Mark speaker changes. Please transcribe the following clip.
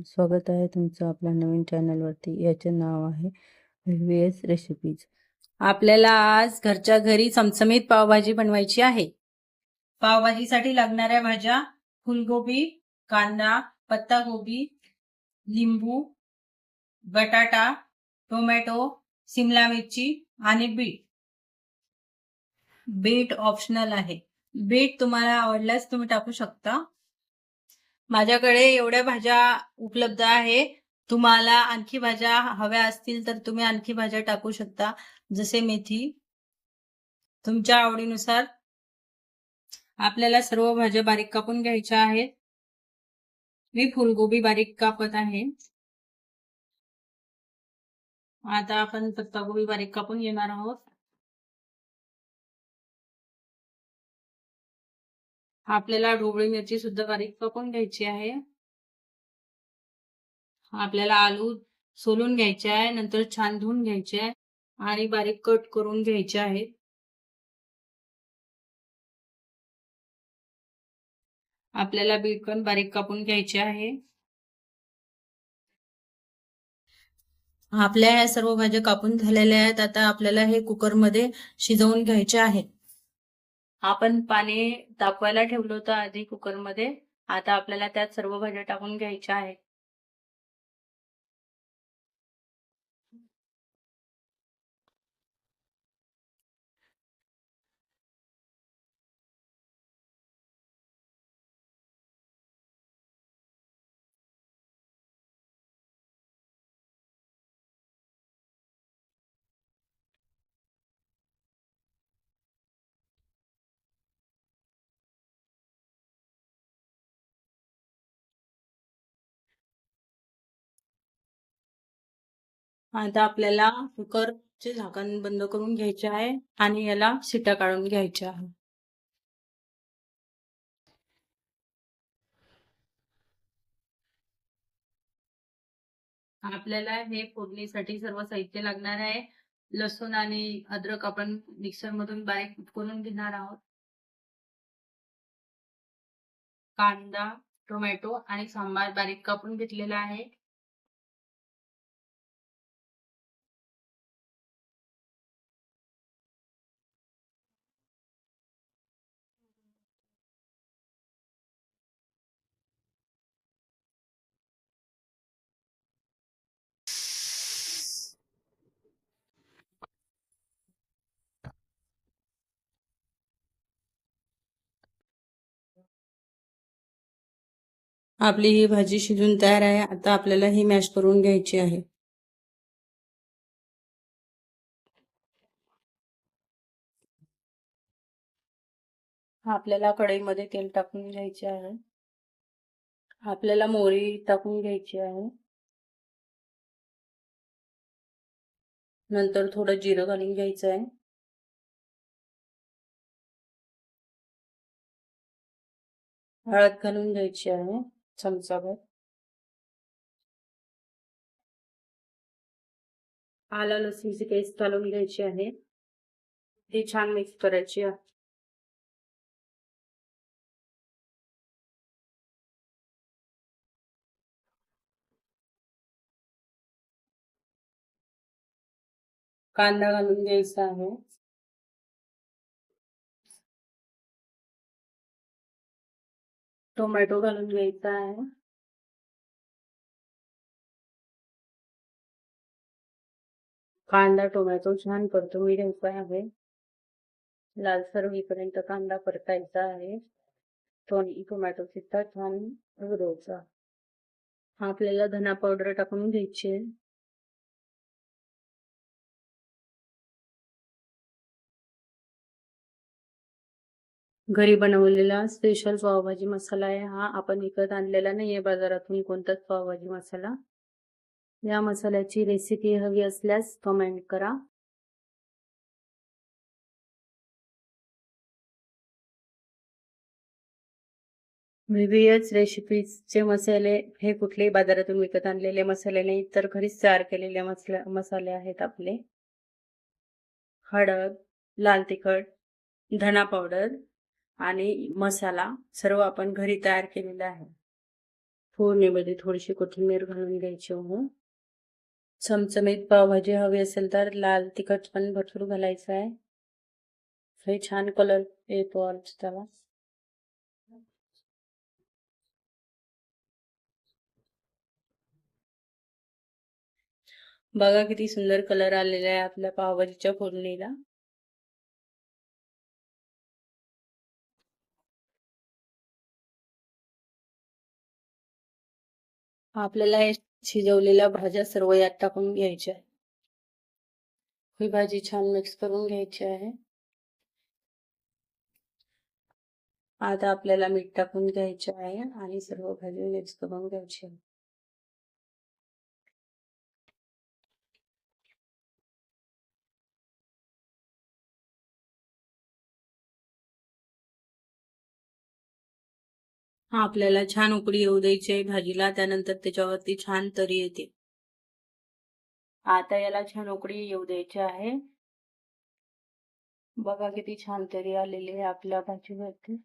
Speaker 1: स्वागत आहे तुमचं आपल्या नवीन चॅनलवरती. याचे नाव आहे व्हीएस रेसिपीज.
Speaker 2: आपल्याला आज घरच्या घरी चमचमीत पावभाजी बनवायची आहे. पावभाजीसाठी लागणाऱ्या भाज्या: फुलगोबी, कांदा, पत्तागोबी, लिंबू, बटाटा, टोमॅटो, सिमला मिरची आणि बीट. बीट ऑप्शनल आहे. बीट तुम्हाला आवडल्यास तुम्ही टाकू शकता. माझ्याकडे एवढ्या भाज्या उपलब्ध आहे. तुम्हाला आणखी भाज्या हव्या असतील तर तुम्ही आणखी भाज्या टाकू शकता, जसे मेथी, तुमच्या आवडीनुसार. आपल्याला सर्व भाज्या बारीक कापून घ्यायच्या आहेत. मी फुलगोबी बारीक कापत आहे. आता आपण पत्तागोबी बारीक कापून घेणार आहोत. आपल्याला ढोबळी मिरची सुद्धा बारीक कापून घ्यायची आहे. आपल्याला आलू सोलून घ्यायचे आहे, नंतर छान धुवून घ्यायचे आहे आणि बारीक कट करून घ्यायचे आहे. आपल्याला बीट पण बारीक कापून घ्यायचे आहे. आपल्या ह्या सर्व भाज्या कापून झालेल्या आहेत. आता आपल्याला हे कुकरमध्ये शिजवून घ्यायचे आहे. आपण पाणी तापवायला ठेवलं होतं आधी कुकरमध्ये. आता आपल्याला त्यात सर्व भाज्या टाकून घ्यायच्या आहेत. आता आपल्याला कुकरचे झाकण बंद करून घ्यायचे आहे आणि याला शिट्या काढून घ्यायच्या आहे. आपल्याला हे फोडणीसाठी सर्व साहित्य लागणार आहे. लसूण आणि अद्रक आपण मिक्सर मधून बारीक करून घेणार आहोत. कांदा, टोमॅटो आणि सांबार बारीक कापून घेतलेला आहे. आपली ही भाजी शिजून तयार आहे. आता आपल्याला ही मॅश करून घ्यायची आहे. आपल्याला कढईमध्ये तेल टाकून घ्यायचे आहे. आपल्याला मोहरी टाकून घ्यायची आहे. नंतर थोडं जिरं घालून घ्यायचं आहे. हळद घालून घ्यायची आहे चमचाभर. आलं लसूणची पेस्ट घालून घ्यायची आहे. ती छान मिक्स करायची आहे. कांदा घालून घ्यायचा आहे. टोमॅटो घालून घ्यायचा आहे. कांदा टोमॅटो छान परतून घ्यायचा आहे. लालसर होईपर्यंत कांदा परतायचा आहे. टोमॅटो सुद्धा छान उडवायचा. आपल्याला धना पावडर टाकून घ्यायची आहे. घरी बनवलेला स्पेशल पावभाजी मसाला आहे हा. आपण विकत आणलेला नाहीये बाजारातून कोणताच पावभाजी मसाला. या मसाल्याची रेसिपी हवी असल्यास कमेंट करा. व्हीएस रेसिपीजचे मसाले हे कुठलेही बाजारातून विकत आणलेले मसाले नाही, तर घरीच तयार केलेले मसाले आहेत आपले. हळद, लाल तिखट, धना पावडर आणि मसाला सर्व आपण घरी तयार केलेला आहे.
Speaker 1: फोडणीमध्ये थोडीशी कोथिंबीर घालून घ्यायची हो. चमचमीत पावभाजी हवी असेल तर लाल तिखट पण भरपूर घालायचं आहे. हे छान कलर येतो आज त्याला. बघा किती सुंदर कलर आलेला आहे आपल्या पावभाजीच्या फोडणीला. आपल्याला हे शिजवलेल्या भाज्या सर्व यात टाकून घ्यायच्या आहे. ही भाजी छान मिक्स करून घ्यायची आहे. आता आपल्याला मीठ टाकून घ्यायचे आहे आणि सर्व भाजी मिक्स करून घ्यायची आहे. आपल्याला छान उकळी येऊ द्यायची आहे भाजीला, त्यानंतर त्याच्यावरती छान तरी येते. आता याला छान उकळी येऊ द्यायची आहे. बघा किती छान तरी आलेली आहे आपल्या भाजीवरती.